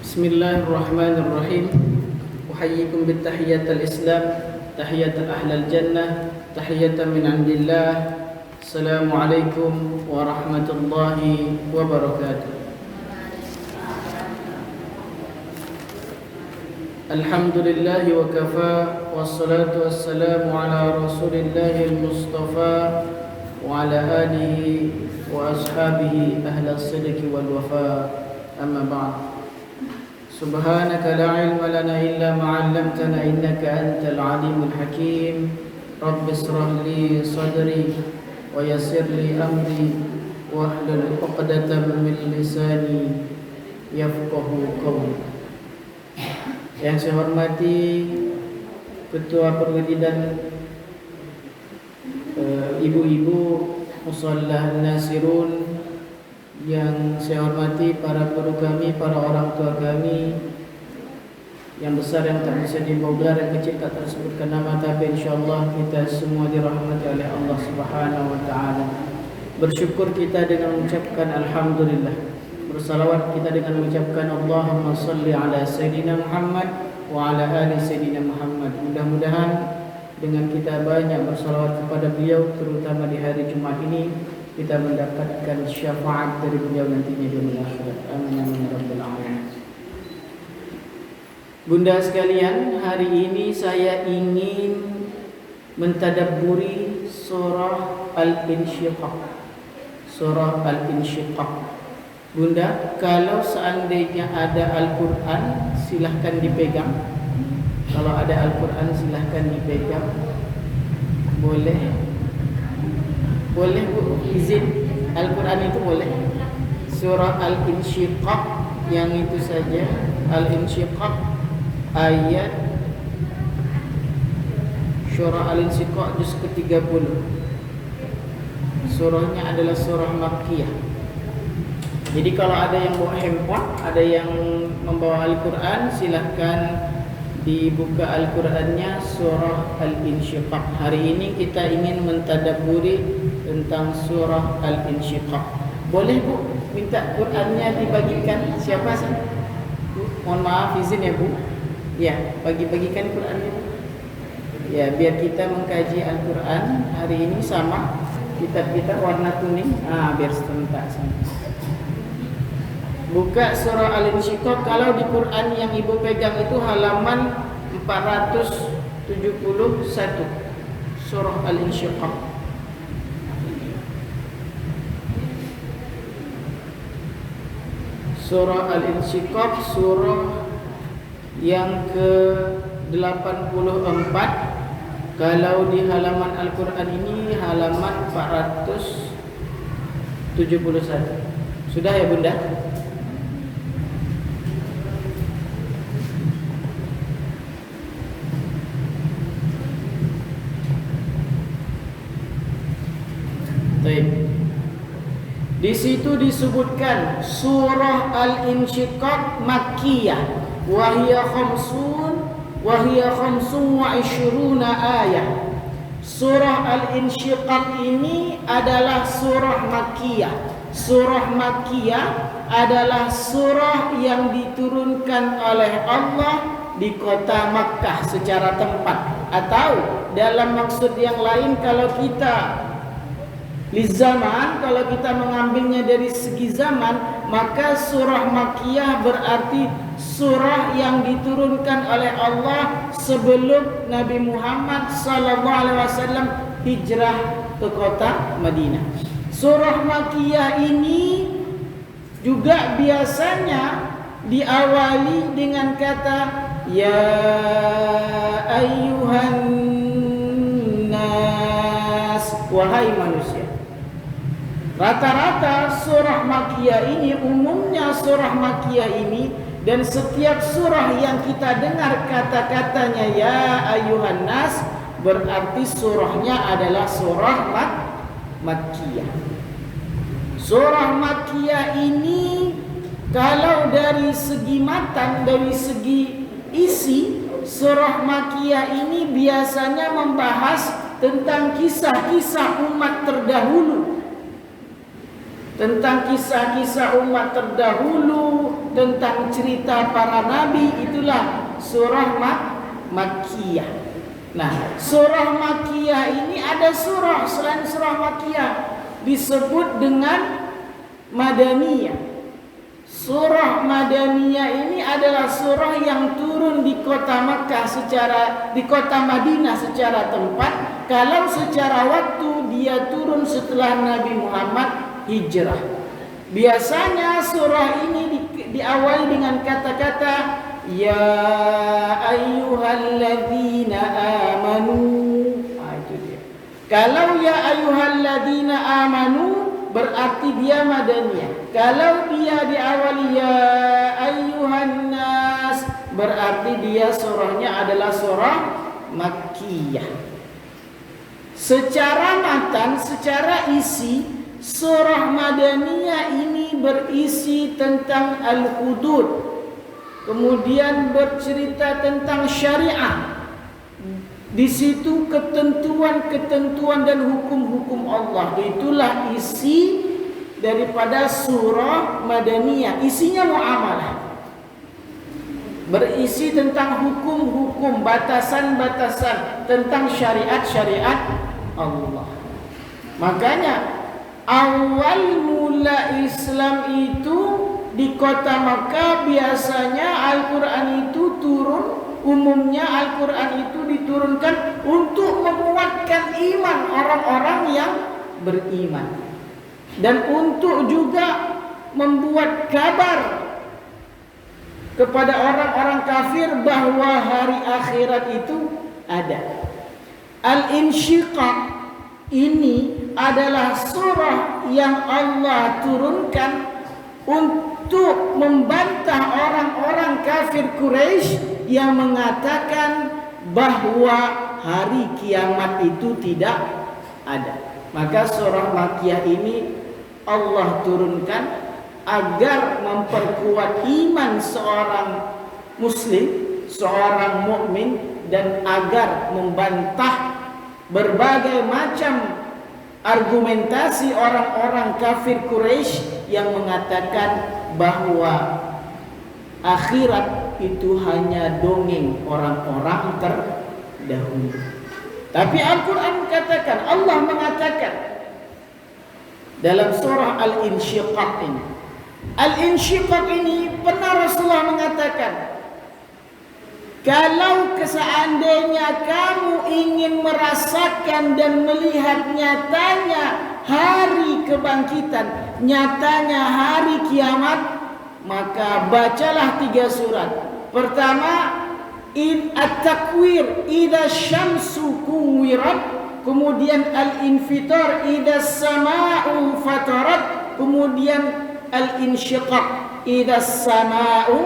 Bismillahirrahmanirrahim. Uhayyikum bittahiyatil Islam, tahiyatan ahlal jannah, tahiyatan min indillah. Assalamualaikum warahmatullahi wabarakatuh. Alhamdulillah wa kafa, wassalatu wassalamu ala rasulillahil mustafa wa ala alihi wa ashabihi ahlas sidqi wal wafa. Amma ba'd. Subhanaka la ilma lana illa ma 'allamtana innaka antal alimul hakim. Rabbi ishrah li sadri wa yassir li amri wahlul 'uqdatam min lisani yafqahu qawli. Yang saya hormati Ketua Perwedi dan ibu-ibu Musallah Nasirun, yang saya hormati para guru kami, para orang tua kami yang besar yang tak bisa dibogar, yang kecil tak tersebutkan nama, tapi insyaallah kita semua dirahmati oleh Allah Subhanahu wa taala. Bersyukur kita dengan mengucapkan alhamdulillah. Bersalawat kita dengan mengucapkan Allahumma salli ala Sayyidina Muhammad wa ala ali Sayyidina Muhammad. Mudah-mudahan dengan kita banyak bersalawat kepada beliau, terutama di hari Jumat ini, kita mendapatkan syafaat dari beliau nantinya di akhirat. Amin amin rabbal alamin. Bunda sekalian, hari ini saya ingin mentadabburi surah Al-Insyiqaq. Surah Al-Insyiqaq. Bunda, kalau seandainya ada Al-Quran, silahkan dipegang. Kalau ada Al-Quran, silahkan dipegang. Boleh Bu, izin. Al-Quran itu boleh. Surah Al-Insyiqaq, yang itu saja. Al-Insyiqaq ayat, surah Al-Insyiqaq juz ke-30. Surahnya adalah surah Makkiyah. Jadi kalau ada yang bawa handphone, ada yang membawa Al-Quran, silahkan dibuka Al-Qurannya, surah Al-Insyiqaq. Hari ini kita ingin mentadabburi tentang surah Al-Insyiqaq. Boleh Bu, minta Qurannya dibagikan? Siapa sih? Bu, mohon maaf, izin ya Bu. Ya, bagi-bagikan Qurannya. Ya, biar kita mengkaji Al-Quran hari ini sama. Kitab kita warna kuning. Biar serentak sama. Buka surah Al-Insyiqaq. Kalau di Quran yang Ibu pegang itu halaman 471. Surah Al-Insyiqaq. Surah Al-Insyiqaq, surah yang ke-84. Kalau di halaman Al-Quran ini halaman 471. Sudah ya Bunda? Baik. Di situ disebutkan surah Al-Insyiqaq Makkiyah wa hiya khamsun wa ishruna ayat. Surah Al-Insyiqaq ini adalah surah Makkiyah. Surah Makkiyah adalah surah yang diturunkan oleh Allah di kota Makkah secara tempat, atau dalam maksud yang lain, kalau kita zaman, kalau kita mengambilnya dari segi zaman, maka surah Makkiyah berarti surah yang diturunkan oleh Allah sebelum Nabi Muhammad SAW hijrah ke kota Madinah. Surah Makkiyah ini juga biasanya diawali dengan kata ya ayyuhan nas, wahai manusia. Rata-rata surah Makkiyah ini, umumnya surah Makkiyah ini, dan setiap surah yang kita dengar kata-katanya ya ayyuhan nas, berarti surahnya adalah surah Makkiyah. Surah Makkiyah ini kalau dari segi matan, dari segi isi, surah Makkiyah ini biasanya membahas tentang kisah-kisah umat terdahulu, tentang kisah-kisah umat terdahulu, tentang cerita para nabi. Itulah surah Makkiyah. Nah, surah Makkiyah ini ada surah selain surah Makkiyah disebut dengan Madaniyah. Surah Madaniyah ini adalah surah yang turun di kota Makkah di kota Madinah secara tempat. Kalau secara waktu dia turun setelah Nabi Muhammad hijrah. Biasanya surah ini diawali dengan kata-kata ya ayyuhalladzina amanu. Itu dia. Kalau ya ayyuhalladzina amanu berarti dia Madaniyah. Kalau dia diawali ya ayyuhan nas berarti dia surahnya adalah surah Makkiyah. Secara matan, secara isi, surah Madaniyah ini berisi tentang al-hudud. Kemudian bercerita tentang syariat. Di situ ketentuan-ketentuan dan hukum-hukum Allah. Itulah isi daripada surah Madaniyah. Isinya muamalah. Berisi tentang hukum-hukum, batasan-batasan, tentang syariat-syariat Allah. Makanya awal mula Islam itu di kota Makkah biasanya Al-Quran itu turun. Umumnya Al-Quran itu diturunkan untuk menguatkan iman orang-orang yang beriman, dan untuk juga membuat kabar kepada orang-orang kafir bahwa hari akhirat itu ada. Al-Insyiqaq ini adalah surah yang Allah turunkan untuk membantah orang-orang kafir Quraisy yang mengatakan bahwa hari kiamat itu tidak ada. Maka surah Makkiyah ini Allah turunkan agar memperkuat iman seorang muslim, seorang mukmin, dan agar membantah berbagai macam argumentasi orang-orang kafir Quraisy yang mengatakan bahwa akhirat itu hanya dongeng orang-orang terdahulu. Tapi Al-Quran katakan, Allah mengatakan dalam surah Al-Insyiqaq ini. Al-Insyiqaq ini pernah Rasulullah mengatakan, kalau seandainya kamu ingin merasakan dan melihat nyatanya hari kebangkitan, nyatanya hari kiamat, maka bacalah 3 surat. Pertama, At-Takwir, idza syamsu kuwirat. Kemudian Al-Infitar, idza sama'u fatarat. Kemudian Al-Insyiqaq, idza sama'u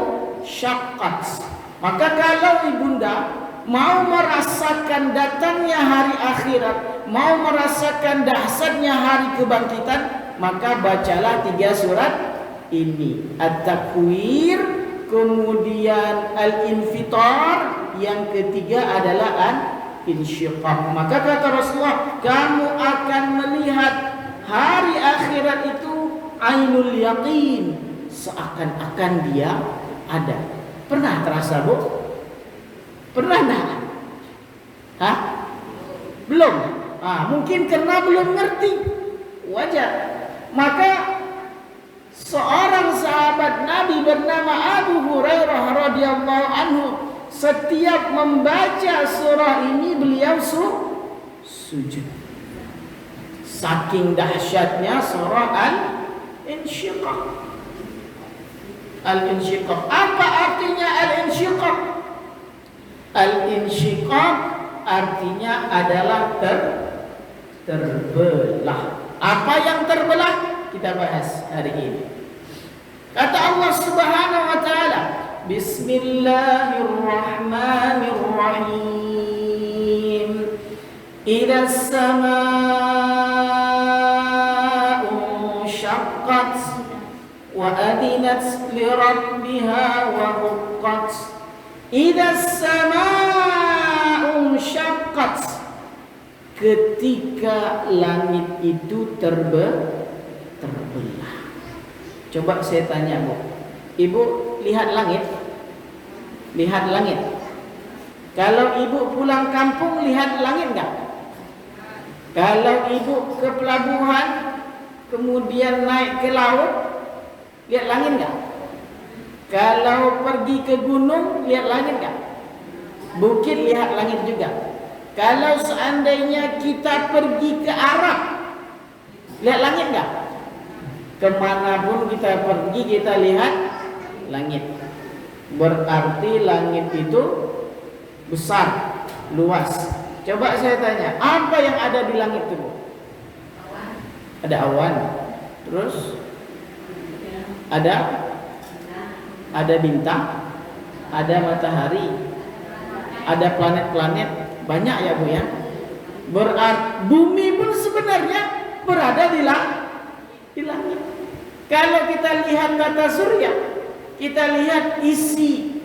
syaqqat. Maka kalau ibunda mau merasakan datangnya hari akhirat, mau merasakan dahsyatnya hari kebangkitan, maka bacalah 3 surat ini. At-Takwir, kemudian Al-Infitar, yang ketiga adalah Al-Insyiqaq. Maka kata Rasulullah, kamu akan melihat hari akhirat itu ainul yaqin, seakan-akan dia ada. Pernah terasa, Bu? Pernah enggak? Hah? Belum? Mungkin karena belum ngerti. Wajar. Maka seorang sahabat Nabi bernama Abu Hurairah radhiyallahu anhu, setiap membaca surah ini beliau sujud. Saking dahsyatnya surah Al-Insyiqaq. Al-Insyiqaq. Apa artinya Al-Insyiqaq? Al-Insyiqaq artinya adalah terbelah. Apa yang terbelah? Kita bahas hari ini. Kata Allah Subhanahu wa taala, Bismillahirrahmanirrahim. Idza as-samaa'u syaqqat wa adinat li rabbiha wa huqqat. Idza as-samaa'u syaqqat, ketika langit itu terbelah. Coba saya tanya Bu, Ibu lihat langit? Lihat langit. Kalau Ibu pulang kampung lihat langit enggak? Kalau Ibu ke pelabuhan kemudian naik ke laut, lihat langit enggak? Kalau pergi ke gunung lihat langit enggak? Bukit lihat langit juga. Kalau seandainya kita pergi ke Arab, lihat langit enggak? Kemanapun kita pergi kita lihat langit. Berarti langit itu besar, luas. Coba saya tanya, apa yang ada di langit itu? Ada awan. Terus ada bintang, ada matahari, ada planet-planet, banyak ya Bu ya. Berarti bumi pun sebenarnya berada di langit. Kalau kita lihat tata surya, kita lihat isi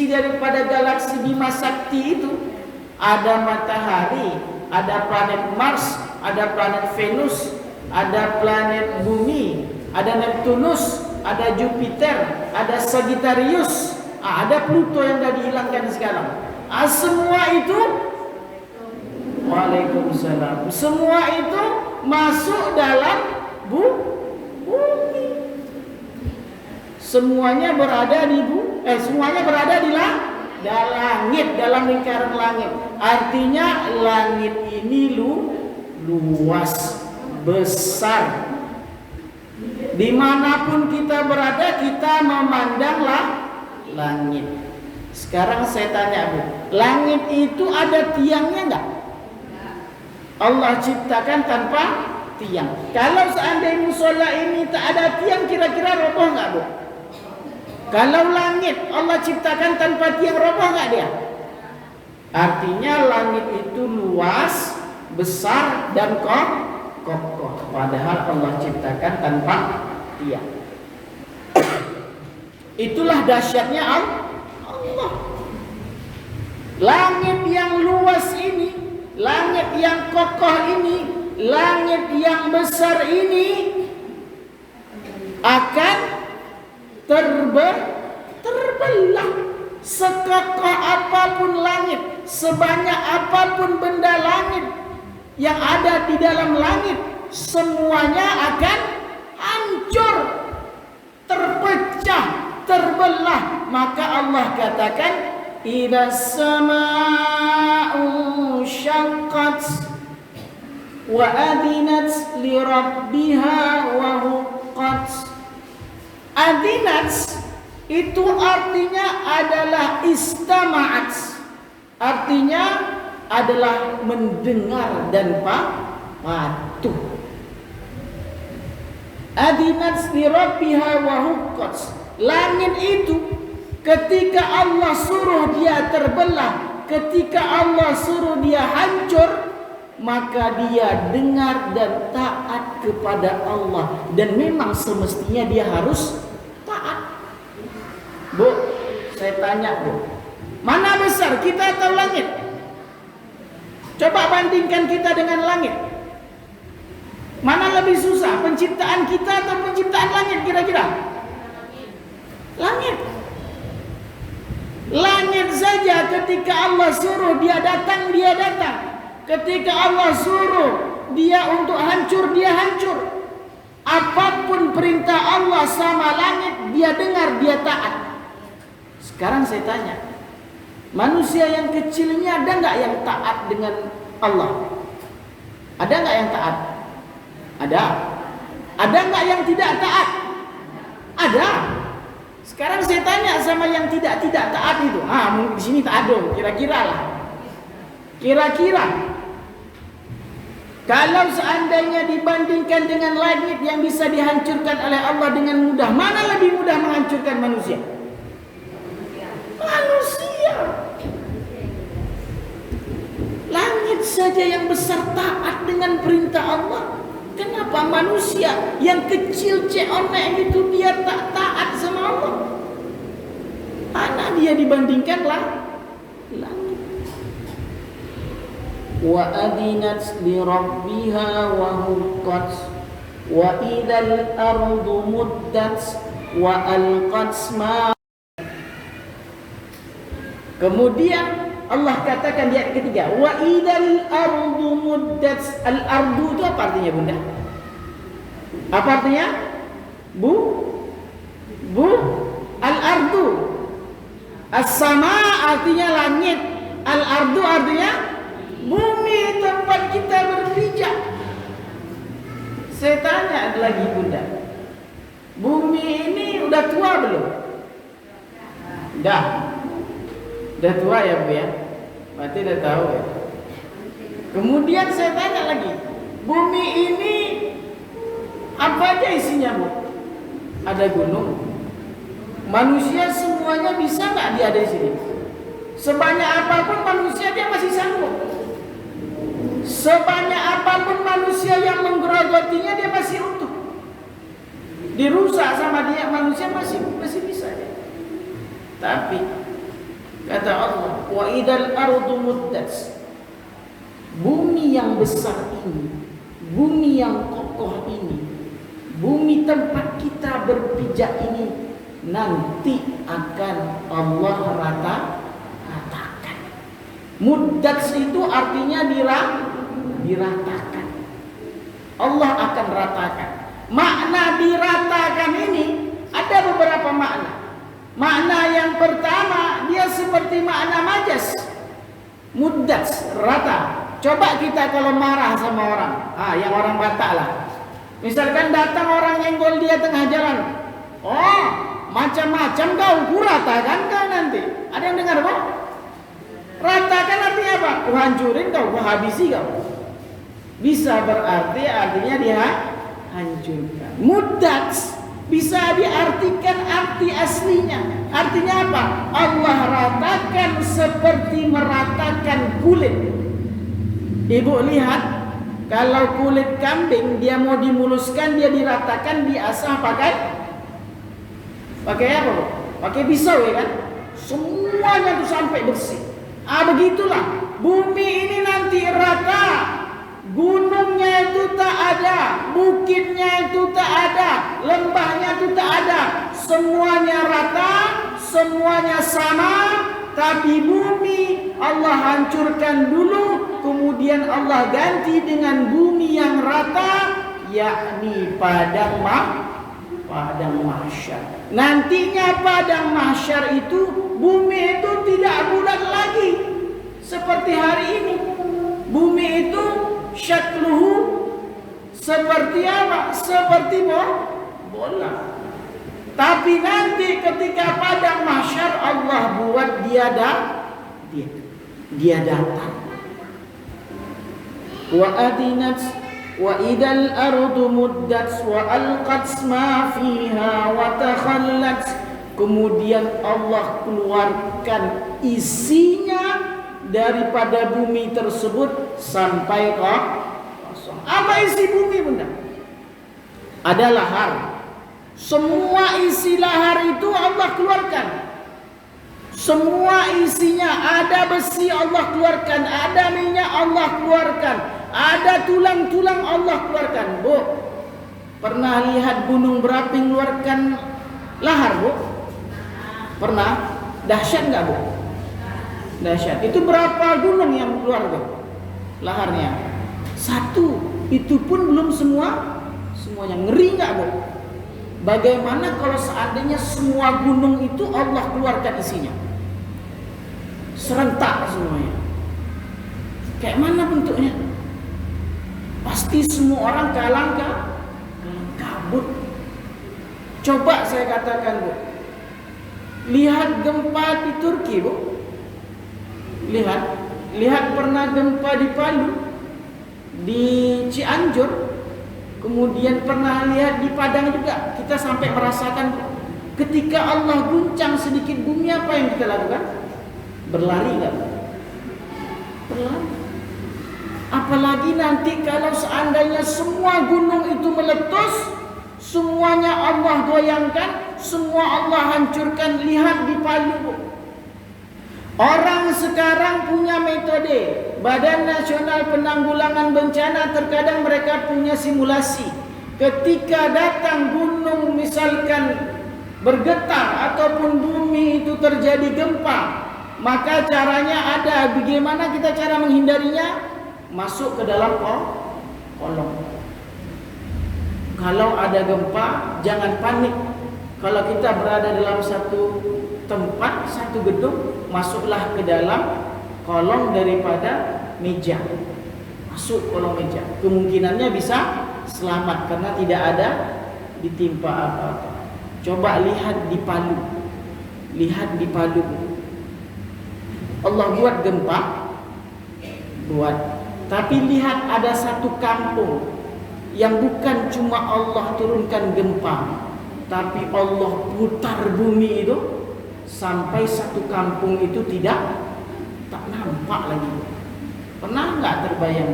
daripada galaksi Bima Sakti itu, ada matahari, ada planet Mars, ada planet Venus, ada planet bumi, ada Neptunus, ada Jupiter, ada Sagittarius, ada Pluto yang sudah dihilangkan sekarang. Semua itu, Waalaikumsalam, semua itu masuk dalam bumi. Semuanya berada di semuanya berada di langit, dalam lingkaran langit. Artinya langit ini luas, besar. Dimanapun kita berada, kita memandanglah langit. Sekarang saya tanya Bu, langit itu ada tiangnya enggak? Allah ciptakan tanpa tiang. Kalau seandainya musola ini tak ada tiang, kira-kira roboh enggak Bu? Kalau langit Allah ciptakan tanpa tiang, roboh enggak dia? Artinya langit itu luas, besar dan kokoh. Padahal Allah ciptakan tanpa tiang. Itulah dahsyatnya Allah. Langit yang luas ini, langit yang kokoh ini, langit yang besar ini akan terbelah. Sekokoh apapun langit, sebanyak apapun benda langit yang ada di dalam langit, semuanya akan hancur, terpecah, terbelah. Maka Allah katakan, idza samaa'u syaqqat wa adinat li rabbiha wa huqqat. Adinat itu artinya adalah istama'at, artinya adalah mendengar dan patuh. Adinat li rabbiha wa huqqat. Langit itu ketika Allah suruh dia terbelah, ketika Allah suruh dia hancur, maka dia dengar dan taat kepada Allah. Dan memang semestinya dia harus taat. Bu, saya tanya Bu, mana besar, kita atau langit? Coba bandingkan kita dengan langit. Mana lebih susah, penciptaan kita atau penciptaan langit kira-kira? Langit. Langit saja ketika Allah suruh dia datang, dia datang. Ketika Allah suruh dia untuk hancur, dia hancur. Apapun perintah Allah sama langit, dia dengar, dia taat. Sekarang saya tanya, manusia yang kecil ini ada nggak yang taat dengan Allah? Ada nggak yang taat? Ada. Ada nggak yang tidak taat? Ada. Sekarang saya tanya sama yang tidak taat itu. Mungkin di sini tak ada, kira-kira lah. Kira-kira kalau seandainya dibandingkan dengan langit yang bisa dihancurkan oleh Allah dengan mudah, mana lebih mudah menghancurkan manusia? Manusia. Langit saja yang besar taat dengan perintah Allah. Kenapa manusia yang kecil ceonek itu dia tak taat sama Allah? Mana dia dibandingkan langit? Wa adinat li rabbiha wa huqqat. Wa idal ardu muddat wa alqat ma. Kemudian Allah katakan di ayat ketiga, wa idal ardu muddat. Al-ardu itu apa artinya, Bunda? Apa artinya? Bu al-ardu. As-sama artinya langit, al-ardu artinya bumi tempat kita berpijak. Saya tanya lagi, Bunda, bumi ini udah tua belum? Udah tua ya, Bu ya? Berarti udah tahu ya. Kemudian saya tanya lagi, bumi ini apa aja isinya, Bu? Ada gunung. Manusia semuanya bisa nggak dia ada di sini? Sebanyak apapun manusia dia masih sanggup. Sebanyak apapun manusia yang menggerogotinya dia masih utuh. Dirusak sama dia manusia masih bisa dia. Tapi kata Allah, wa idal ardu muddat. Bumi yang besar ini, bumi yang kokoh ini, bumi tempat kita berpijak ini nanti akan Allah ratakan. Muddat itu artinya diratakan. Allah akan ratakan. Makna diratakan ini ada beberapa makna. Makna yang pertama, dia seperti makna majas. Muddat, rata. Coba kita kalau marah sama orang, yang orang Batak lah. Misalkan datang orang nyenggol dia tengah jalan. Oh, macam-macam kau ratakan kau nanti. Ada yang dengar, Pak? Ratakan artinya apa? Ku hancurin kau, ku habisi kau. Bisa berarti artinya dia hancurkan. Muddat bisa diartikan arti aslinya. Artinya apa? Allah ratakan seperti meratakan kulit. Ibu lihat, kalau kulit kambing dia mau dimuluskan, dia diratakan, diasah pakai apa, Bu? Pakai pisau ya kan? Semuanya tuh sampai bersih. Begitulah bumi ini nanti rata. Gunungnya itu tak ada, bukitnya itu tak ada, lembahnya itu tak ada. Semuanya rata, semuanya sama. Tapi bumi Allah hancurkan dulu, kemudian Allah ganti dengan bumi yang rata, yakni padang mahsyar. Nantinya padang mahsyar itu bumi itu tidak bulat lagi seperti hari ini. Bumi itu syakluhu seperti apa? Seperti bola. Tapi nanti ketika padang mahsyar Allah buat dia datang. Wa adinat wa idal ardu muddat wa alqat ma fiha wa takhallat. Kemudian Allah keluarkan isinya daripada bumi tersebut sampai kosong. Apa isi bumi, Bunda? Ada lahar. Semua isi lahar itu Allah keluarkan. Semua isinya, ada besi Allah keluarkan, ada minyak Allah keluarkan, ada tulang-tulang Allah keluarkan. Bu, pernah lihat gunung berapi mengeluarkan lahar, Bu? Pernah? Dahsyat nggak, Bu? Dahsyat. Itu berapa gunung yang keluar, Bu? Laharnya satu. Itu pun belum semuanya. Ngeri nggak, Bu? Bagaimana kalau seandainya semua gunung itu Allah keluarkan isinya? Serentak semuanya. Kayak mana bentuknya? Pasti semua orang kalang kabut. Coba saya katakan, Bu. Lihat gempa di Turki, Bu. Lihat pernah gempa di Palu, di Cianjur. Kemudian pernah lihat di Padang juga. Kita sampai merasakan ketika Allah guncang sedikit bumi, apa yang kita lakukan? Berlari kan? Berlari. Apalagi nanti kalau seandainya semua gunung itu meletus, semuanya Allah goyangkan, semua Allah hancurkan. Lihat di Palu. Orang sekarang punya metode. Badan Nasional Penanggulangan Bencana terkadang mereka punya simulasi. ketika datang gunung misalkan bergetar ataupun bumi itu terjadi gempa, maka caranya ada. Bagaimana kita cara menghindarinya? Masuk ke dalam kolong. Kalau ada gempa, jangan panik. Kalau kita berada dalam satu tempat, satu gedung, masuklah ke dalam kolong daripada meja. Masuk kolong meja. Kemungkinannya bisa selamat karena tidak ada ditimpa apa-apa. Coba lihat di Palu. Lihat di Palu. Allah buat gempa. Buat. Tapi lihat ada satu kampung yang bukan cuma Allah turunkan gempa, tapi Allah putar bumi itu sampai satu kampung itu tak nampak lagi. Pernah nggak terbayang?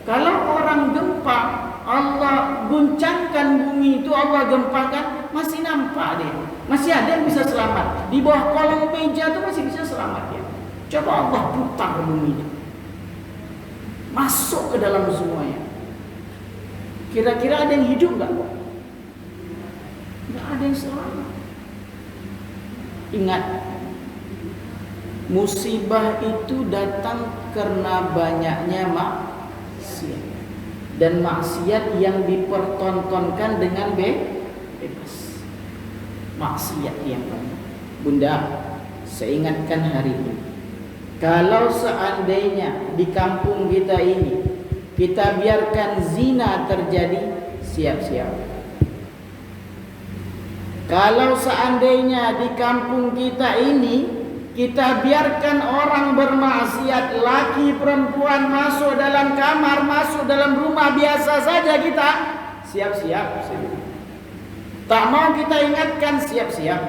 Kalau orang gempa, Allah guncangkan bumi itu, Allah gempakan, masih nampak dia. Masih ada yang bisa selamat. Di bawah kolong meja itu masih bisa selamat ya. Coba Allah putar bumi itu, masuk ke dalam semuanya. Kira-kira ada yang hidup nggak? Nggak ada yang selamat. Ingat, musibah itu datang karena banyaknya maksiat, dan maksiat yang dipertontonkan dengan bebas. Maksiat yang banyak. Bunda, saya ingatkan hari ini, kalau seandainya di kampung kita ini kita biarkan zina terjadi, siap-siap. Kalau seandainya di kampung kita ini kita biarkan orang bermaksiat, laki perempuan masuk dalam kamar, masuk dalam rumah biasa saja, kita siap-siap. Tak mau kita ingatkan, siap-siap.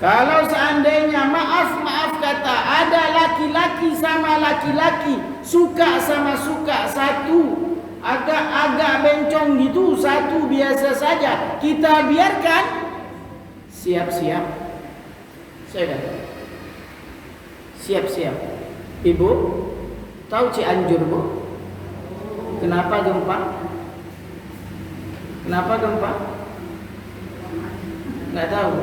Kalau seandainya maaf kata ada laki-laki sama laki-laki, suka sama suka, satu agak bencong gitu, satu biasa saja, kita biarkan, siap-siap. Saya kata, siap-siap. Ibu tahu Cianjur, Bu? Kenapa gempa? Kenapa gempa? Nggak tahu.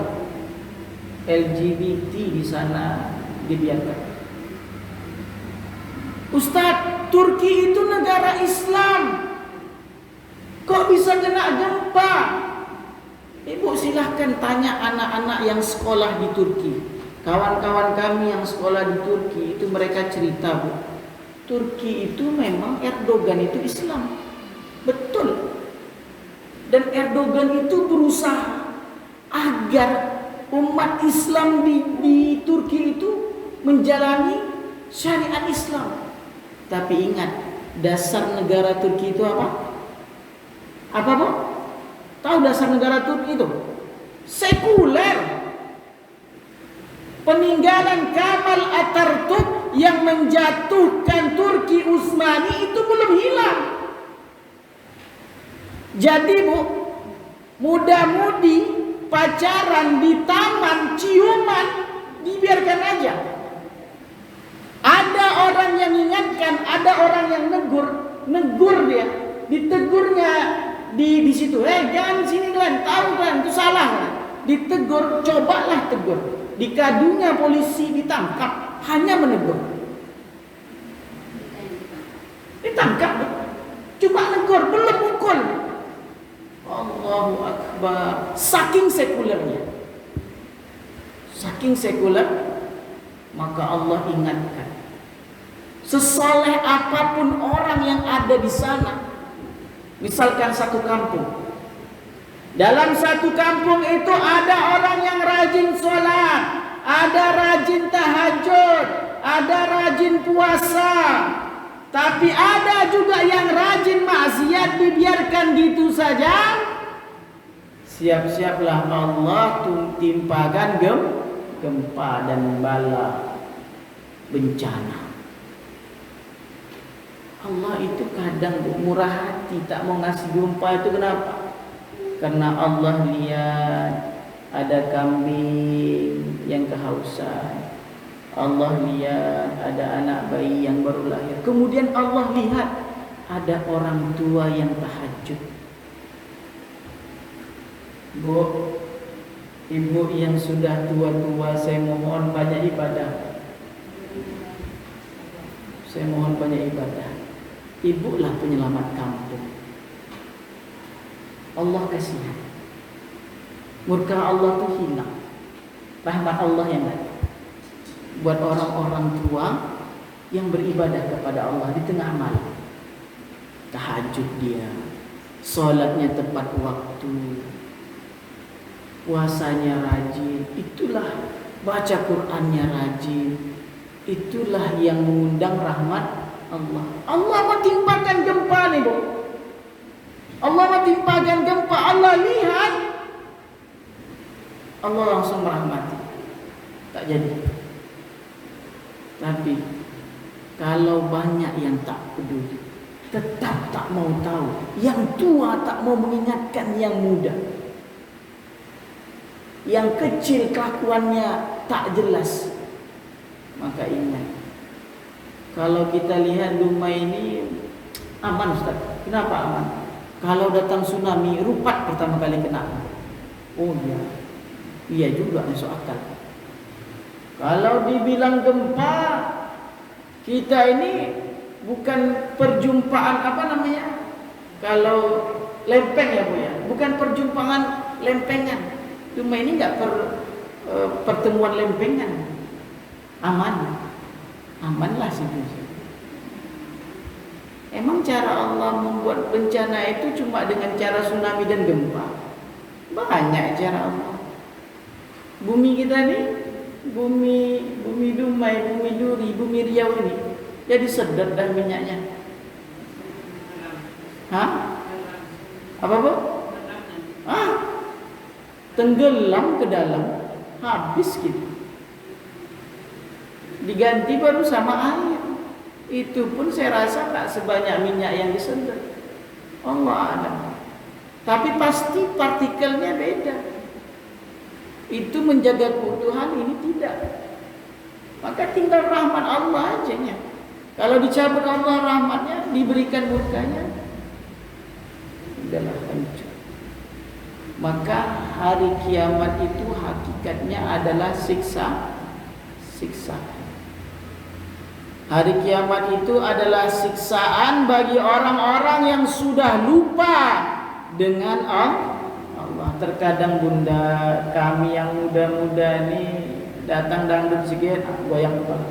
LGBT di sana dibiarkan. Ustadz, Turki itu negara Islam, kok bisa kena gempa? Ibu silahkan tanya anak-anak yang sekolah di Turki. Kawan-kawan kami yang sekolah di Turki itu mereka cerita, Bu, Turki itu memang Erdogan itu Islam, betul. Dan Erdogan itu berusaha agar umat Islam di Turki itu menjalani syariat Islam. Tapi ingat, dasar negara Turki itu apa? Apa, Bu? Tahu dasar negara Turki itu? Sekuler. Peninggalan Kemal Atatürk yang menjatuhkan Turki Utsmani itu belum hilang. Jadi, Bu, muda-mudi pacaran di taman, ciuman, dibiarkan aja. Ada orang yang ingatkan, ada orang yang negur dia, ditegurnya di situ. Jangan sini kalian, tahu kalian itu salah. Ditegur, cobalah tegur. Dikadunya polisi, ditangkap, hanya menegur. Ditangkap, cuma negur, belum pukul. Allahu Akbar. Saking sekulernya, saking sekuler, maka Allah ingatkan, sesoleh apapun orang yang ada di sana, misalkan satu kampung, dalam satu kampung itu ada orang yang rajin sholat, ada rajin tahajud, ada rajin puasa, tapi ada juga yang rajin maksiat, dibiarkan gitu saja, siap-siaplah Allah timpakan gempa dan bala, bencana. Allah itu kadang murah hati, tak mau ngasih gempa itu kenapa? Karena Allah lihat ada kambing yang kehausan, Allah lihat ada anak bayi yang baru lahir, kemudian Allah lihat ada orang tua yang tahajud. Bu, ibu yang sudah tua-tua, saya mohon banyak ibadah. Saya mohon banyak ibadah. Ibulah penyelamat kampung. Allah kasihan. Murka Allah itu hilang. Rahmat Allah yang ada buat orang-orang tua yang beribadah kepada Allah di tengah malam. Tahajud dia, sholatnya tepat waktu, puasanya rajin, itulah baca Qur'annya rajin, itulah yang mengundang rahmat Allah. Allah menimpakan gempa nih, Bu. Allah menimpakan gempa, Allah lihat, Allah langsung merahmati. Tak jadi. Tapi kalau banyak yang tak peduli, tetap tak mau tahu, yang tua tak mau mengingatkan yang muda, yang kecil kelakuannya tak jelas, maka ingat, kalau kita lihat rumah ini aman, Ustaz. Kenapa aman? Kalau datang tsunami, Rupat pertama kali kena. Oh iya, iya juga, masuk akal. Kalau dibilang gempa, kita ini bukan perjumpaan apa namanya? Kalau lempeng ya Bu ya, bukan perjumpaan lempengan. Rumah ini enggak pertemuan lempengan. Aman. Amanlah situ. Emang cara Allah membuat bencana itu cuma dengan cara tsunami dan gempa? Banyak cara Allah. Bumi kita nih, bumi Dumai, bumi Duri, bumi Riau ini jadi sedot dah minyaknya. Hah? Apa Bu? Tenggelam ke dalam, habis gitu. Diganti baru sama air. Itu pun saya rasa tak sebanyak minyak yang disedot. Allah a'lam. Tapi pasti partikelnya beda. Itu menjaga keutuhan, ini tidak. Maka tinggal rahmat Allah aja nya. Kalau dicabut Allah rahmatnya, diberikan murkanya, udahlah hancur. Maka hari kiamat itu hakikatnya adalah siksa. Hari kiamat itu adalah siksaan bagi orang-orang yang sudah lupa dengan Allah. Terkadang bunda kami yang muda-muda ini datang dangdut sikit, goyang kepala,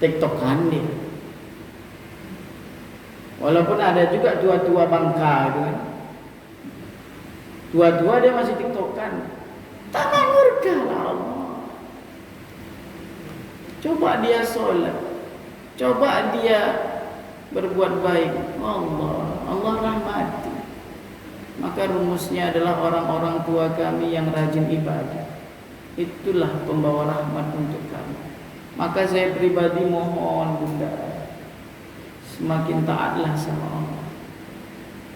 tiktokan dia. Walaupun ada juga tua-tua bangka gitu kan, tua-tua dia masih tiktokan. Tangan murka lah Allah. Coba dia sholat, coba dia berbuat baik, Allah rahmati. Maka rumusnya adalah orang-orang tua kami yang rajin ibadah, itulah pembawa rahmat untuk kami. Maka saya pribadi mohon bunda, semakin taatlah sama Allah,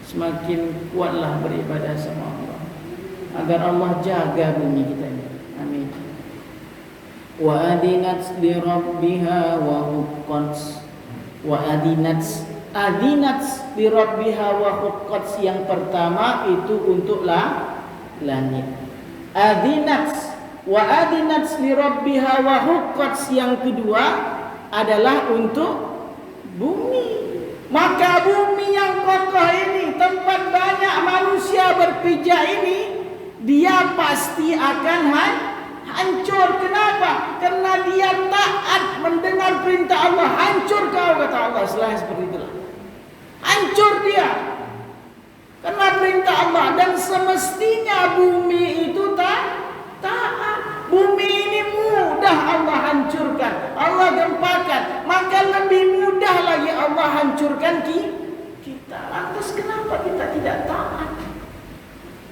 semakin kuatlah beribadah sama Allah, agar Allah jaga bumi kita ini. Amin. Wa adinat li rabbiha wa huqqat. Wa adinat li rabbiha wa huqqat. Yang pertama itu untuk langit. Adinat li rabbiha wa huqqat. Yang kedua adalah untuk bumi. Maka bumi yang kokoh ini, tempat banyak manusia berpijak ini, dia pasti akan hancur. Kenapa? Karena dia taat mendengar perintah Allah. Hancur kau, kata Allah. Selain seperti itulah, hancur dia karena perintah Allah. Dan semestinya bumi itu taat. Bumi ini mudah Allah hancurkan, Allah gempakan. Maka lebih mudah lagi Allah hancurkan kita. Lantas kenapa kita tidak taat?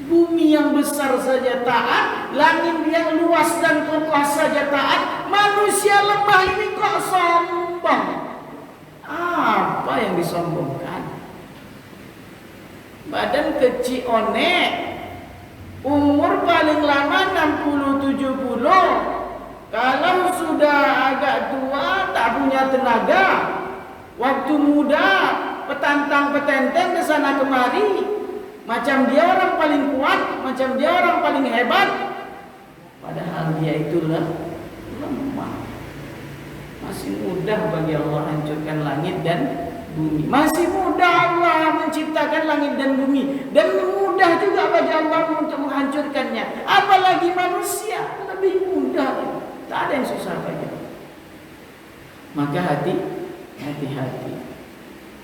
Bumi yang besar saja taat, langit yang luas dan kokoh saja taat. Manusia lemah ini kok sombong? Apa yang disombongkan? Badan kecil onek, umur paling lama 60-70. Kalau sudah agak tua, tak punya tenaga. Waktu muda petantang petenteng ke sana kemari. macam dia orang paling kuat, macam dia orang paling hebat, padahal dia itu lemah. Masih mudah bagi Allah hancurkan langit dan bumi. Masih mudah Allah menciptakan langit dan bumi, dan mudah juga bagi Allah untuk menghancurkannya. Apalagi manusia, lebih mudah. Tak ada yang susah bagi Allah. Maka hati-hati.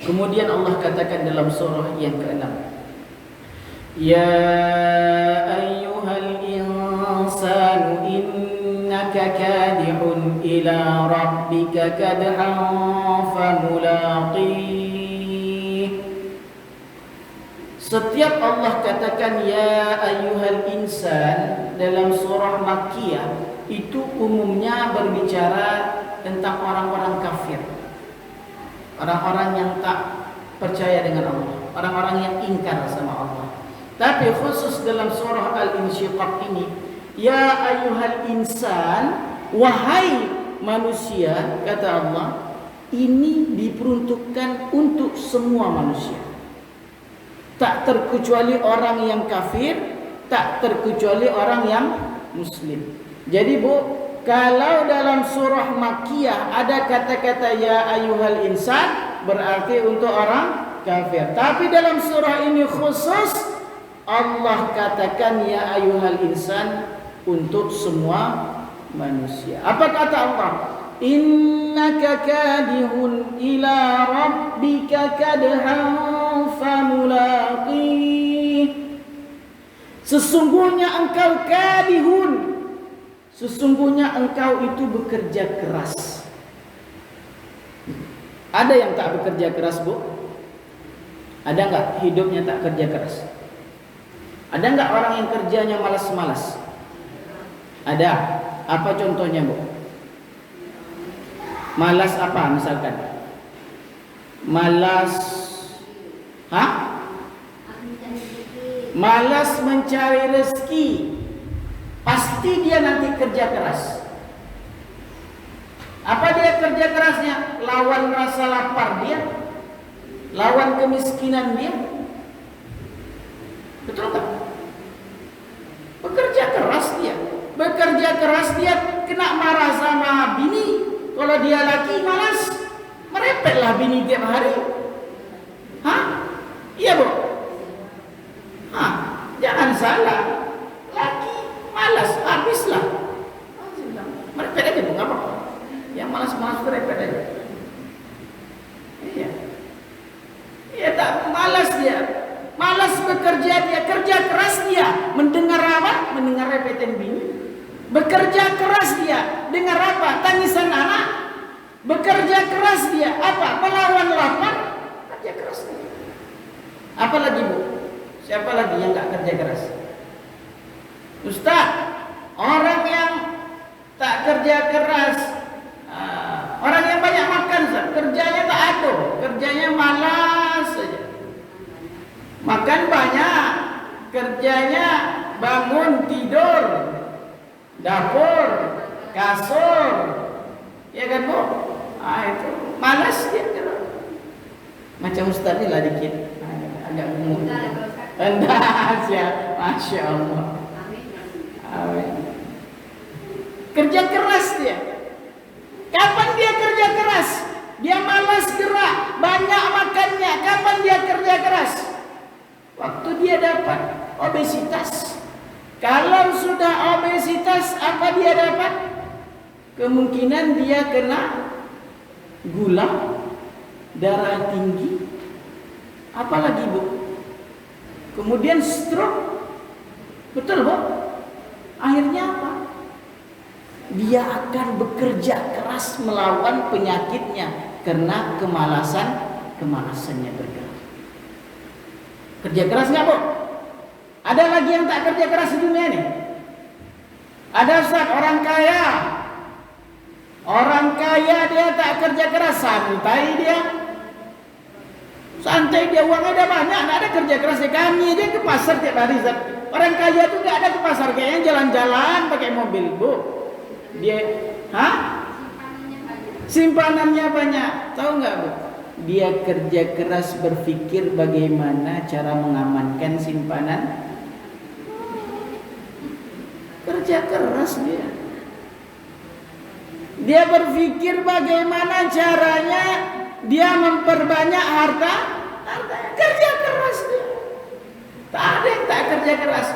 Kemudian Allah katakan dalam surah yang ke-6, Ya ayyuhal insanu innaka kadihun ila rabbika kadhan famulaqih. Setiap Allah katakan ya ayyuhal insan dalam surah Makkiyah, itu umumnya berbicara tentang orang-orang kafir, orang-orang yang tak percaya dengan Allah, orang-orang yang ingkar sama Allah. Tapi khusus dalam surah Al-Insyiqaq ini, ya ayyuhal insan, wahai manusia, kata Allah, ini diperuntukkan untuk semua manusia, tak terkecuali orang yang kafir, tak terkecuali orang yang muslim. Jadi Bu, kalau dalam surah Makkiyah ada kata-kata ya ayyuhal insan, berarti untuk orang kafir. Tapi dalam surah ini khusus Allah katakan ya ayyuhal insan untuk semua manusia. Apa kata Allah? Innaka kadihun ila rabbika kadhan famulaqih. Sesungguhnya engkau kadihun, sesungguhnya engkau itu bekerja keras. Ada yang tak bekerja keras, Bu? Ada enggak hidupnya tak kerja keras? Ada enggak orang yang kerjanya malas-malas? Ada. Apa contohnya, Bu? Malas apa misalkan? Malas malas mencari rezeki. Pasti dia nanti kerja keras. Apa dia kerja kerasnya? Lawan rasa lapar dia, lawan kemiskinan dia. Betul tak? Bekerja keras dia. Bekerja keras dia, kena marah sama bini. Kalau dia laki malas, merepetlah bini tiap hari. Iya, Bu? Jangan salah. Laki malas, habislah. Merepet aja, Bu, enggak apa-apa. Yang malas-malas merepet aja. Iya. Iya, tak malas dia. Malas bekerja dia, kerja keras dia. Mendengar apa? Mendengar repetan bini. Bekerja keras dia. Dengar apa? Tangisan anak. Bekerja keras dia. Apa? Melawan lapar. Kerja keras dia. Apa lagi, Bu? Siapa lagi yang enggak kerja keras? Ustaz, orang yang tak kerja keras, orang yang banyak makan, Ustaz, kerjanya tak ada, kerjanya malas saja. Makan banyak, kerjanya bangun, tidur, dapur, kasur, ya kan, Bu? Itu malas dia. Macam Ustaz ni lah dikit, agak gemuk. Endah ya, Masya Allah. Amin. Kerja keras dia. Kapan dia kerja keras? Dia malas gerak, banyak makannya. Kapan dia kerja keras? Waktu dia dapat obesitas. Kalau sudah obesitas, apa dia dapat? Kemungkinan dia kena gula, darah tinggi, apalagi, Bu? Kemudian stroke. Betul, Bu? Akhirnya apa? Dia akan bekerja keras melawan penyakitnya karena kemalasannya bergerak. Kerja keras nggak, Bu? Ada lagi yang tak kerja keras di dunia ini? Ada, Ustaz, orang kaya. Orang kaya dia tak kerja keras, santai dia. Santai dia, uangnya ada banyak, nggak ada kerja kerasnya. Kami aja ke pasar tiap hari, Ustaz. Orang kaya tuh nggak ada ke pasar, kayaknya jalan-jalan pakai mobil, Bu. Dia, simpanannya banyak. Tahu nggak, Bu? dia kerja keras berpikir bagaimana cara mengamankan simpanan. Kerja keras dia. Dia berpikir bagaimana caranya dia memperbanyak harta. Kerja keras dia. Tak ada yang tak kerja keras.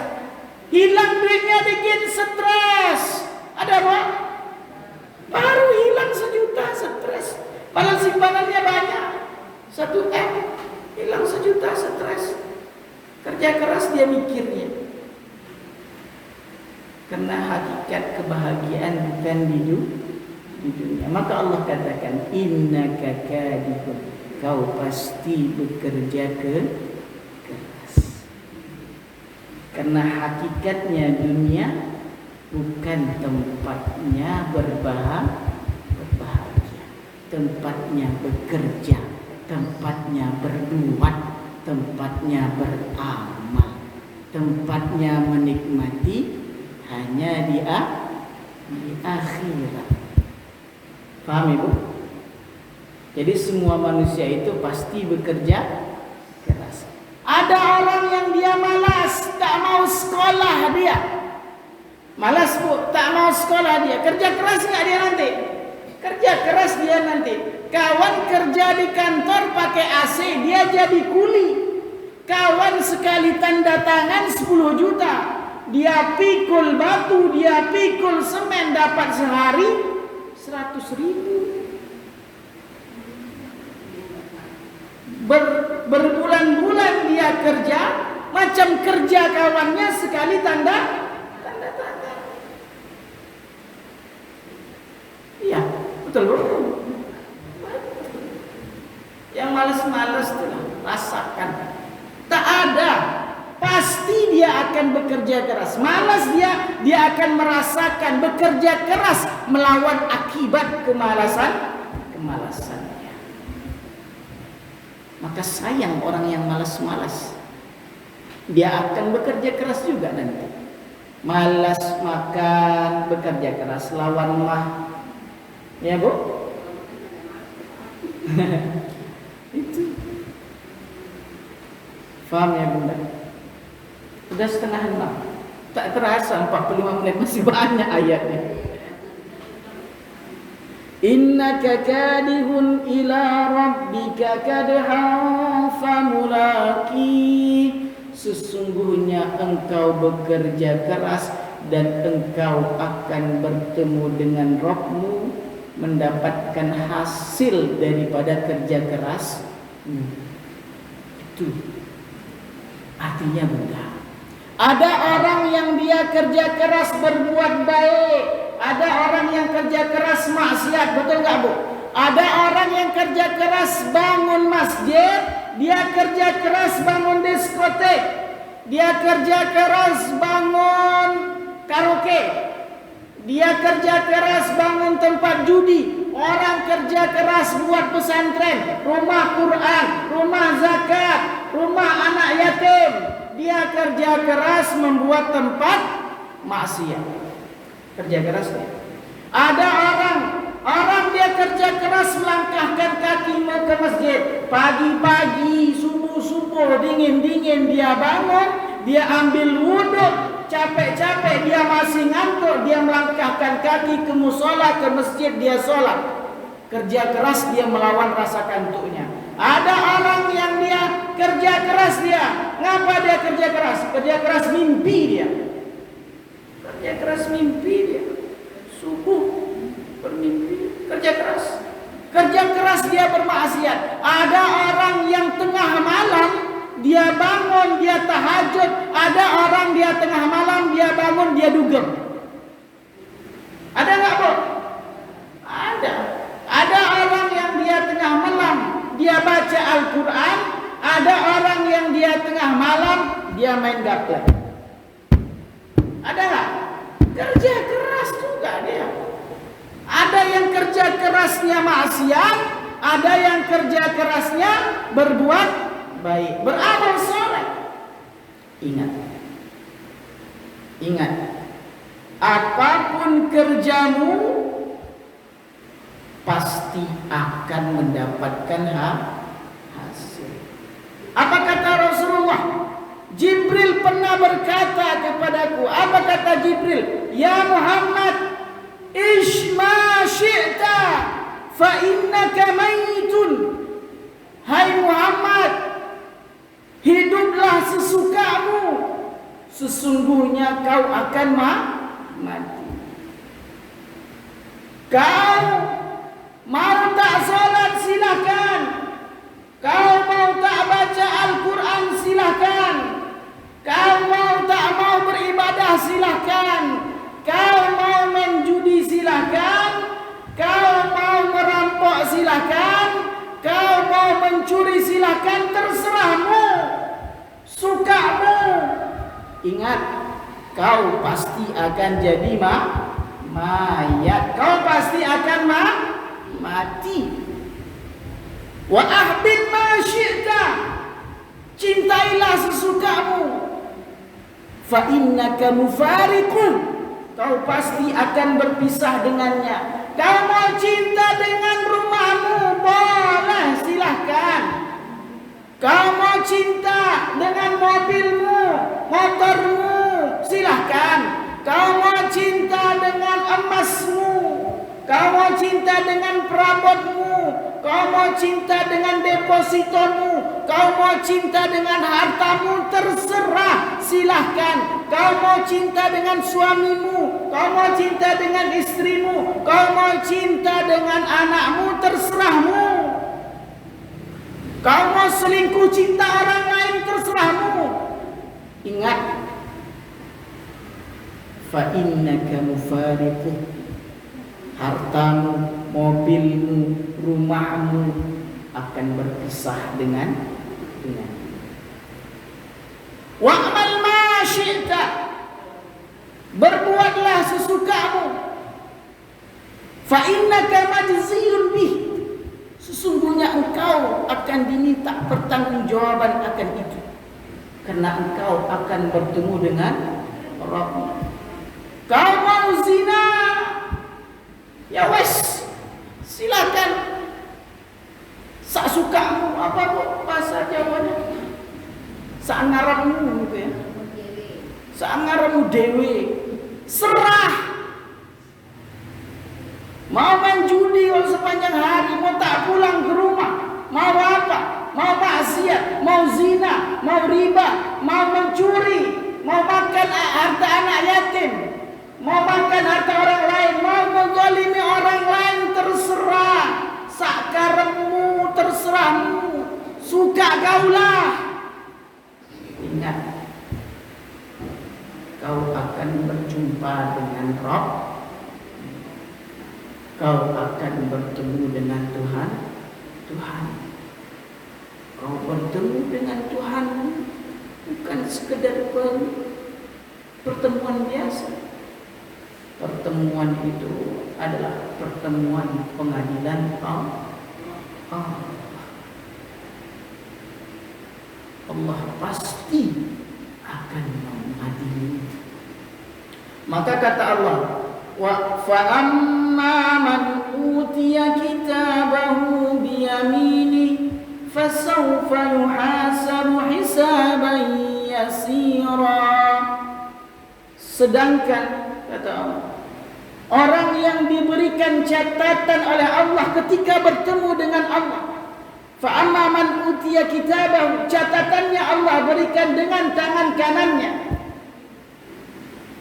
Hilang duitnya dikit stres. Ada apa? Baru hilang 1 juta stres. Padahal simpanannya banyak. 1 M hilang 1 juta stres. Kerja keras dia mikirnya. Karena hakikat kebahagiaan bukan di dunia. Maka Allah katakan innaka kadihun, kau pasti bekerja keras. Karena hakikatnya dunia bukan tempatnya berbahagia, tempatnya bekerja, tempatnya berbuat, tempatnya beramal, tempatnya menikmati hanya di akhirat. Paham Ibu? Jadi semua manusia itu pasti bekerja keras. Ada orang yang dia malas, tak mau sekolah dia. Malas Bu, tak mau sekolah dia. Kerja keras nggak dia nanti? Kerja keras dia nanti. Kawan kerja di kantor pakai AC, dia jadi kuli. Kawan sekali tanda tangan 10 juta. Dia pikul batu, dia pikul semen, dapat sehari 100.000. Berbulan-bulan dia kerja, macam kerja kawannya sekali tanda tangan. Iya, betul bro. Yang malas-malas itulah, rasakan. Tak ada. Pasti dia akan bekerja keras. Malas dia akan merasakan bekerja keras melawan akibat kemalasannya. Maka sayang orang yang malas-malas. Dia akan bekerja keras juga nanti. Malas makan, bekerja keras lawan mah. Ya Bu? Itu. Faham ya Bunda? Sudah 5:30. Tak terasa 45 menit, masih banyak ayatnya. Innaka kadihun ila rabbika kadhan famulaki. Sesungguhnya engkau bekerja keras dan engkau akan bertemu dengan Rabbmu, mendapatkan hasil daripada kerja keras. Itu artinya Bunda. Ada orang yang dia kerja keras berbuat baik, ada orang yang kerja keras maksiat, betul nggak Bu? Ada orang yang kerja keras bangun masjid, dia kerja keras bangun diskotek, dia kerja keras bangun karaoke, dia kerja keras bangun tempat judi. Orang kerja keras buat pesantren, rumah Quran, rumah zakat, rumah anak yatim. Dia kerja keras membuat tempat maksiat. Kerja keras dia. Ada orang dia kerja keras melangkahkan kaki mau ke masjid. Pagi-pagi, subuh-subuh, dingin-dingin dia bangun, dia ambil wudhu, capek-capek dia masih ngantuk, dia melangkahkan kaki ke musola, ke masjid, dia sholat. Kerja keras dia melawan rasa kantuknya. Ada orang yang dia kerja keras dia. Ngapa dia kerja keras? Kerja keras mimpi dia. Kerja keras mimpi dia. Subuh bermimpi, kerja keras. Kerja keras dia bermaksiat. Ada orang yang tengah malam dia bangun, dia tahajud. Ada orang dia tengah malam dia bangun, dia dugem. Ada nggak Bu? Ada. Ada orang yang dia tengah malam dia baca Al-Quran. Ada orang yang dia tengah malam dia main gaplek. Ada nggak? Kerja keras juga dia. Ada yang kerja kerasnya maksiat, ada yang kerja kerasnya berbuat baik, beramal soleh. Ingat, apapun kerjamu pasti pasti akan mendapatkan hasil. Apa kata Rasulullah? Jibril pernah berkata kepadaku, apa kata Jibril? Ya Muhammad, ish ma syi'ta fa innaka mayitun. Hai Muhammad, hiduplah sesukamu, sesungguhnya kau akan mati. Kau mau tak salat silakan, kau mau tak baca Al-Quran silakan, kau mau tak mau beribadah silakan, kau mau menjudi silakan, kau mau merampok silakan, kau mau mencuri silakan, terserahmu, sukamu. Ingat, kau pasti akan jadi mayat. Kau pasti akan mati. Wa ahbib ma syi'ta, cintailah sesukamu. Fa innaka mufariqun, kau pasti akan berpisah dengannya. Kau mau cinta dengan rumahmu, boleh, silahkan. Kau mau cinta dengan mobilmu, motormu, silahkan. Kau mau cinta dengan emasmu, kau mau cinta dengan perabotmu, kau mau cinta dengan depositomu, kau mau cinta dengan hartamu, terserah, silahkan. Kau mau cinta dengan suamimu, kau mau cinta dengan istrimu, kau mau cinta dengan anakmu, terserahmu. Kau mau selingkuh cinta orang lain, terserahmu. Ingat, fa innaka mufariquh, hartamu, mobilmu, rumahmu akan berpisah dengan wa'mal ma syi'ta, berbuatlah sesukamu. Fa innaka majziyun bih, sesungguhnya engkau akan diminta pertanggungjawaban akan itu, karena engkau akan bertemu dengan Rabb. Kau mau zina, ya wes, silakan. Sak sukamu, apa kok bahasa Jawanya? Sak ngarepmu gitu ya. Sak ngarepmu dewe. Serah. Mau main judi kalau sepanjang hari, mau tak pulang ke rumah, mau apa? Mau maksiat, mau zina, mau riba, mau mencuri, mau makan harta anak yatim, mau makan harta orang lain, mau menzalimi orang lain, terserah. Sakaremu, terserahmu, suka kaulah. Ingat, kau akan berjumpa dengan Rabb, kau akan bertemu dengan Tuhan. Kau bertemu dengan Tuhan bukan sekedar pertemuan biasa. Pertemuan itu adalah pertemuan pengadilan Allah pasti akan mengadili. Maka kata Allah, wa fa amma man utiya kitabahu bi yamini fasawfa yuhasabu hisaban yasira. Sedangkan kata Allah, orang yang diberikan catatan oleh Allah ketika bertemu dengan Allah, fa amma man utiya kitabahu, catatannya Allah berikan dengan tangan kanannya,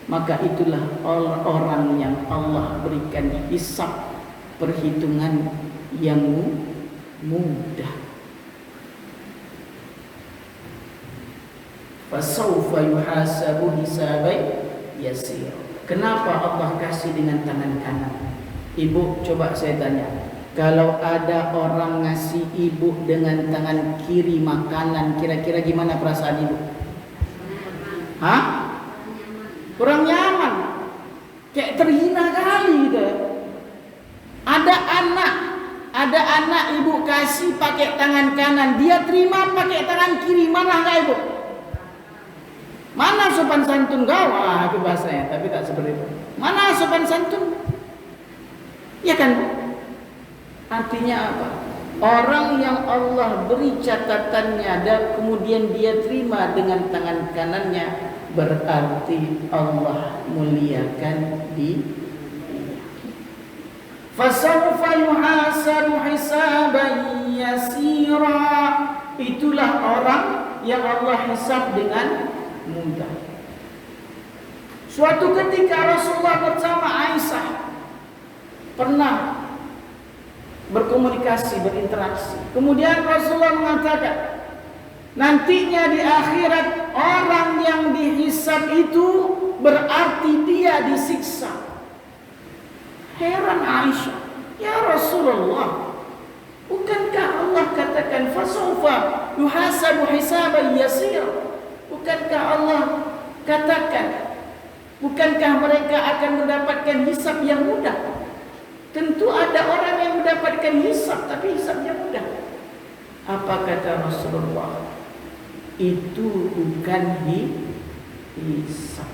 maka itulah orang yang Allah berikan hisab, perhitungan yang mudah. Fasawfa yuhasabu hisaban yasir. Kenapa Allah kasih dengan tangan kanan? Ibu, coba saya tanya, kalau ada orang ngasih ibu dengan tangan kiri makanan, kira-kira gimana perasaan ibu? Hah? Kurang nyaman, kayak terhina kali gitu. Ada anak ibu kasih pakai tangan kanan, dia terima pakai tangan kiri, mana enggak ibu? Mana sopan santun kau? Itu bahasanya, tapi tak seperti itu. Mana sopan santun? Ya kan? Artinya apa? Orang yang Allah beri catatannya dan kemudian dia terima dengan tangan kanannya, berarti Allah muliakan dia. Fasawfa yuhasabu hisaban yasira. Itulah orang yang Allah hisab dengan mudah. Suatu ketika Rasulullah bersama Aisyah pernah berkomunikasi, berinteraksi. Kemudian Rasulullah mengatakan, nantinya di akhirat orang yang dihisab itu berarti dia disiksa. Heran Aisyah, ya Rasulullah, bukankah Allah katakan fasawfa yuhasabu hisaban yasira? Bukankah Allah katakan, bukankah mereka akan mendapatkan hisab yang mudah? Tentu ada orang yang mendapatkan hisab, tapi hisabnya mudah. Apa kata Rasulullah? Itu bukan hisab.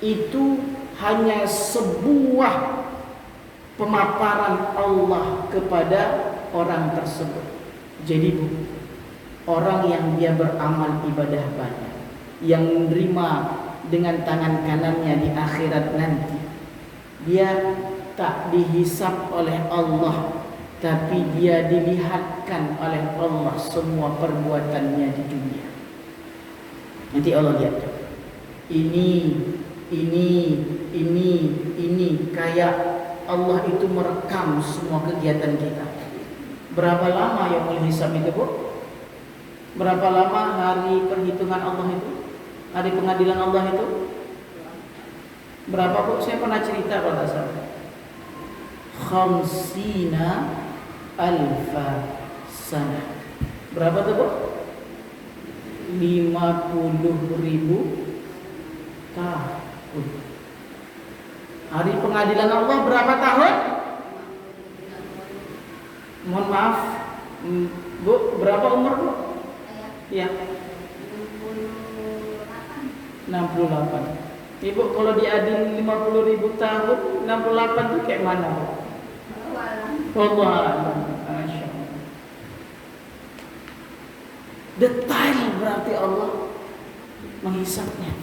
Itu hanya sebuah pemaparan Allah kepada orang tersebut. Jadi orang yang dia beramal ibadah banyak, yang menerima dengan tangan kanannya di akhirat nanti, dia tak dihisab oleh Allah, tapi dia dilihatkan oleh Allah semua perbuatannya di dunia. Nanti Allah lihat, ini, kayak Allah itu merekam semua kegiatan kita. Berapa lama yang menghisab itu, Bu? Berapa lama hari perhitungan Allah itu? Hari pengadilan Allah itu? Berapa, Bu? Saya pernah cerita kalau tak salah. 50.000 sana. Berapa tuh, Bu? 50.000 tahun. Hari pengadilan Allah berapa tahun? Mohon maaf, Bu, berapa umur, Bu? Ya. 68. Ibu, kalau diadil 50.000 tahun, 68 itu kayak mana, Bu? Wallah, Masya Allah. Detail berarti Allah menghisapnya.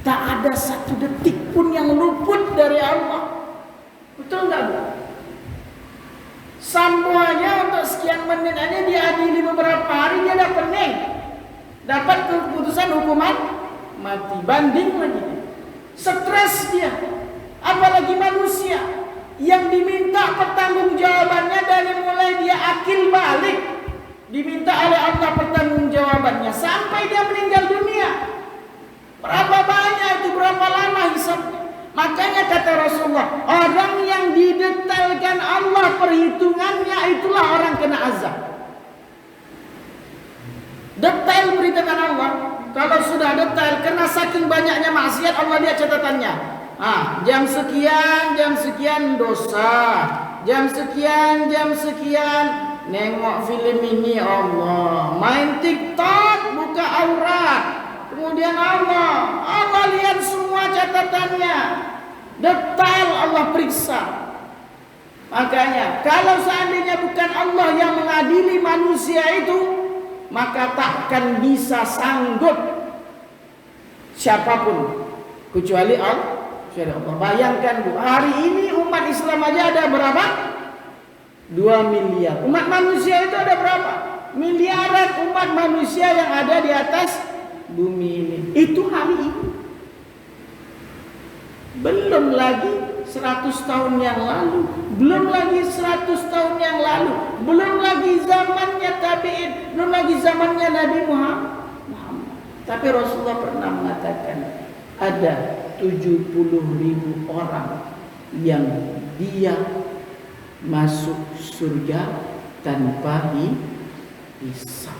Tak ada satu detik pun yang luput dari Allah. Betul nggak, Bu? Semuanya untuk sekian menit aja diadili beberapa hari, dia dapat dapat keputusan hukuman mati. Banding lagi, stres dia. Apalagi manusia yang diminta pertanggungjawabannya dari mulai dia akil balik, diminta oleh Allah pertanggungjawabannya sampai dia meninggal dunia. Berapa banyak itu, berapa lama hisabnya? Makanya kata Rasulullah, orang yang didetailkan Allah perhitungannya, itulah orang kena azab. Detail perhitungan Allah. Kalau sudah detail, kena saking banyaknya maksiat, Allah lihat catatannya. Jam sekian dosa. Jam sekian nengok film ini Allah. Main TikTok, buka aurat. Kemudian Allah lihat semua catatannya. Detail Allah periksa. Makanya kalau seandainya bukan Allah yang mengadili manusia itu, maka takkan bisa sanggup siapapun kecuali Allah. Bayangkan, Bu, hari ini umat Islam aja ada berapa? 2 miliar. Umat manusia itu ada berapa? Miliaran umat manusia yang ada di atas bumi ini. Itu hari ini. Belum lagi 100 tahun yang lalu, belum lagi 100 tahun yang lalu, belum lagi zamannya tabi'in, belum lagi zamannya Nabi Muhammad. Tapi Rasulullah pernah mengatakan ada 70.000 orang yang dia masuk surga tanpa hisab.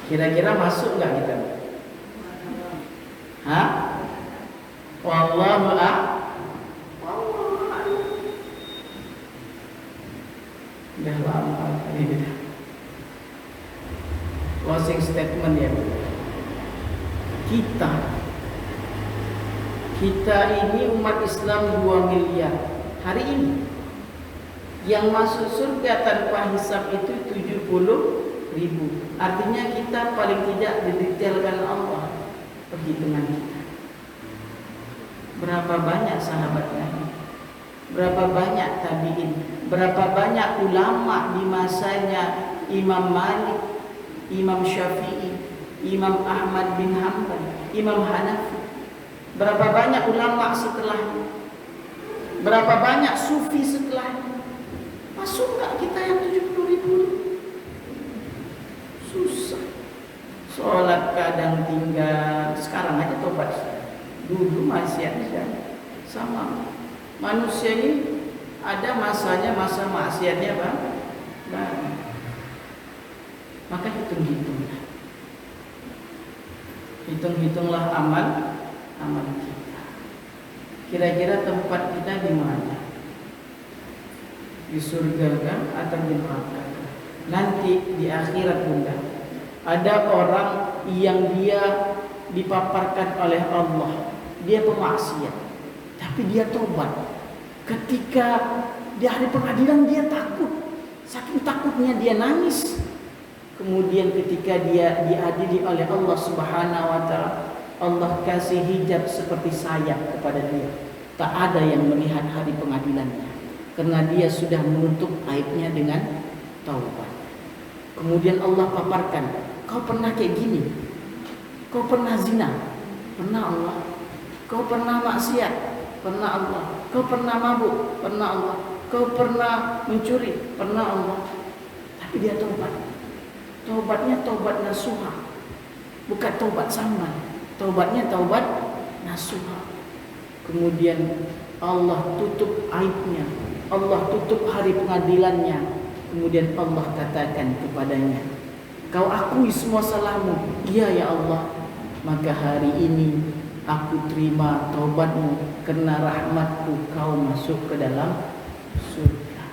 Kira-kira masuk nggak kita? Wallahu a'lam. Udah lama ini. Closing statement ya. Kita ini umat Islam 2 miliar hari ini. Yang masuk surga tanpa hisab itu 70.000. Artinya kita paling tidak didetailkan Allah perhitungan kita. Berapa banyak sahabat Nabi, berapa banyak tabi'in, berapa banyak ulama di masanya Imam Malik, Imam Syafi'i, Imam Ahmad bin Hanbal, Imam Hanafi. Berapa banyak ulama setelahnya, berapa banyak sufi setelahnya. Masuk gak kita yang 70.000? Susah. Sholat kadang tinggal. Sekarang aja tobat. Dulu masih aja sama. Manusia ini ada masanya, masa maksiatnya bang. Maka hitung-hitunglah. Hitung-hitunglah amal kita. Kira-kira tempat kita di mana? Di surga kan atau di neraka? Nanti di akhirat bunda, ada orang yang dia dipaparkan oleh Allah, dia pemaksiat, tapi dia tobat. Ketika di hari pengadilan dia takut, saking takutnya dia nangis. Kemudian ketika dia diadili oleh Allah Subhanahu wa taala, Allah kasih hijab seperti sayap kepada dia. Tak ada yang melihat hari pengadilannya, karena dia sudah menutup aibnya dengan taubat. Kemudian Allah paparkan, kau pernah kayak gini? Kau pernah zina? Pernah Allah. Kau pernah maksiat? Pernah Allah. Kau pernah mabuk? Pernah Allah. Kau pernah mencuri? Pernah Allah. Tapi dia taubat. Taubatnya taubat nasuha, bukan taubat sambat. Taubatnya taubat nasuha. Kemudian Allah tutup aibnya, Allah tutup hari pengadilannya. Kemudian Allah katakan kepadanya, kau akui semua salahmu. Iya ya Allah. Maka hari ini aku terima taubatmu, karena rahmatku kau masuk ke dalam surga.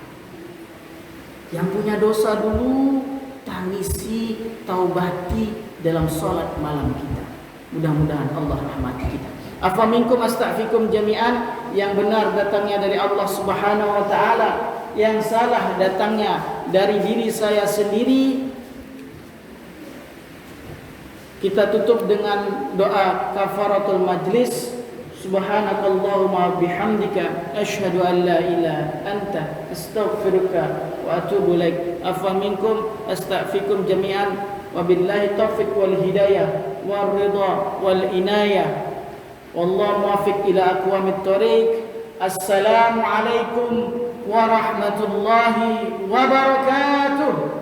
Yang punya dosa dulu, tangisi, taubati dalam sholat malam kita. Mudah-mudahan Allah rahmati kita. Afa minkum astaghfikum jami'an. Yang benar datangnya dari Allah Subhanahu wa taala, yang salah datangnya dari diri saya sendiri. Kita tutup dengan doa kafaratul majlis. Subhanakallahumma bihamdika asyhadu an la ilaha anta astaghfiruka wa atubu ilaik. Afa minkum astaghfikum jami'an. Wabillahi taufiq wal hidayah wal ridha wal inayah. Wallahu muwaffiq ila aqwamit thoriq. Assalamu alaikum warahmatullahi wabarakatuh.